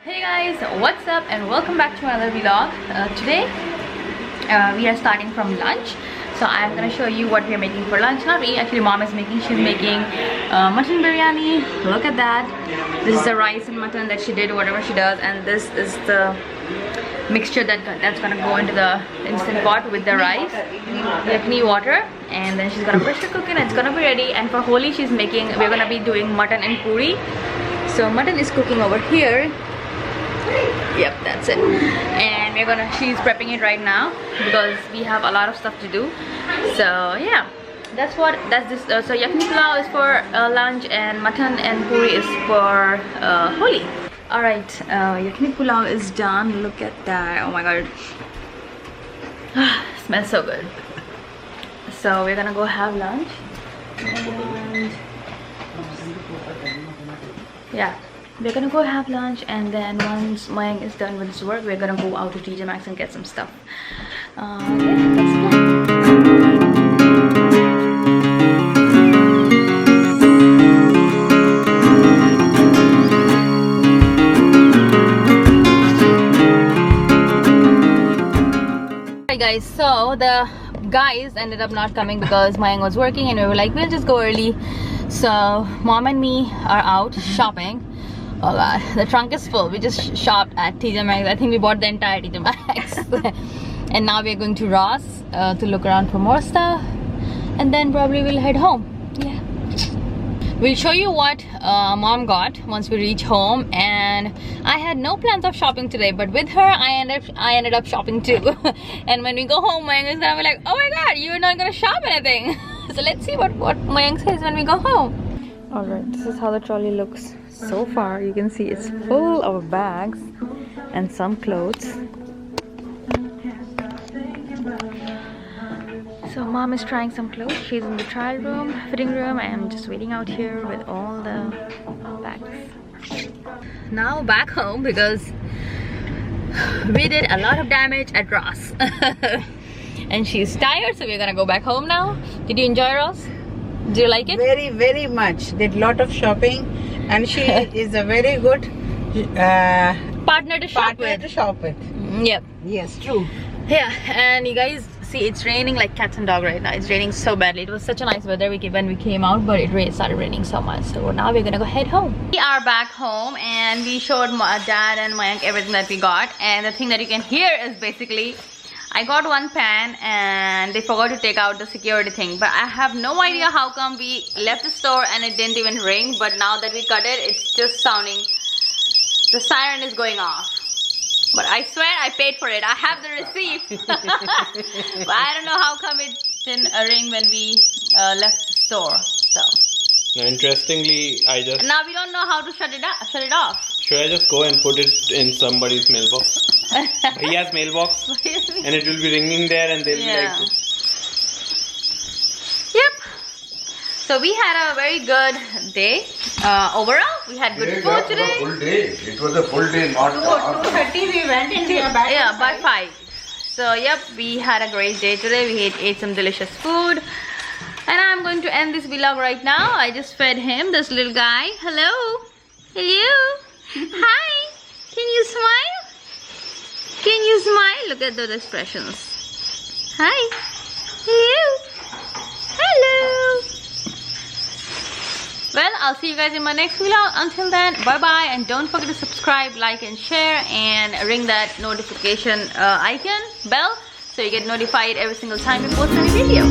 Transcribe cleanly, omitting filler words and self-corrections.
Hey guys, what's up and welcome back to another vlog. Today we are starting from lunch, so I'm gonna show you what we are making for lunch. Not me, actually mom is making. She's making mutton biryani. Look at that. This is the rice and mutton that she did, whatever she does, and this is the mixture that's gonna go into the instant pot with the rice, yakni water, and then she's gonna pressure cook it and it's gonna be ready. And for Holi we're gonna be doing mutton and puri. So mutton is cooking over here. Yep, that's it. And she's prepping it right now because we have a lot of stuff to do. So yeah, that's this. So yakni pulao is for lunch and mutton and puri is for Holi. All right, yakni pulao is done. Look at that. Oh my god, smells so good. So we're gonna go have lunch. And yeah, we're gonna go have lunch, and then once Mayang is done with his work, we're gonna go out to Tjmaxx and get some stuff. Yeah, that's the Alright guys, so the guys ended up not coming because Mayang was working, and we were like, we'll just go early. So mom and me are out shopping. Oh god, the trunk is full. We just shopped at Tjmaxx. I think we bought the entire Tjmaxx. And now we're going to Ross to look around for more stuff, and then probably we'll head home. Yeah, we'll show you what mom got once we reach home. And I had no plans of shopping today, but with her I ended up shopping too. And when we go home, Mayang is gonna be like, oh my god, you're not gonna shop anything. So let's see what Mayang says when we go home. Alright, this is how the trolley looks so far. You can see it's full of bags and some clothes. So mom is trying some clothes. She's in the trial room, fitting room. I am just waiting out here with all the bags. Now back home because we did a lot of damage at Ross. And she's tired, so we're gonna go back home now. Did you enjoy Ross? Do you like it? Very, very much. Did lot of shopping, and she is a very good partner to shop with. Yep. Yes, true. Yeah, and you guys see it's raining like cats and dog right now. It's raining so badly. It was such a nice weather when we came out, but it started raining so much. So now we're gonna go head home. We are back home, and we showed dad and Mayank everything that we got. And the thing that you can hear is basically, I got one pan and they forgot to take out the security thing, but I have no idea how come we left the store and it didn't even ring. But now that we cut it, it's just sounding, the siren is going off. But I swear I paid for it. I have the receipt. But I don't know how come it didn't ring when we left the store. So now, interestingly, now we don't know how to shut it off. Should I just go and put it in somebody's mailbox? Bhaiya's mailbox, and it will be ringing there, and they'll be like, yep. So we had a very good day. Overall, we had good food today. Full day. It was a full day, not 2:30 we went and we are back. Yeah, by 5. So yep, we had a great day today. We ate some delicious food. And I'm going to end this vlog right now. I just fed him, this little guy. Hello. Hello. Hi. Can you smile? Can you smile? Look at those expressions. Hi. Hello. Hello. Well, I'll see you guys in my next vlog. Until then, bye-bye. And don't forget to subscribe, like, and share. And ring that notification icon, bell, so you get notified every single time we post a new video.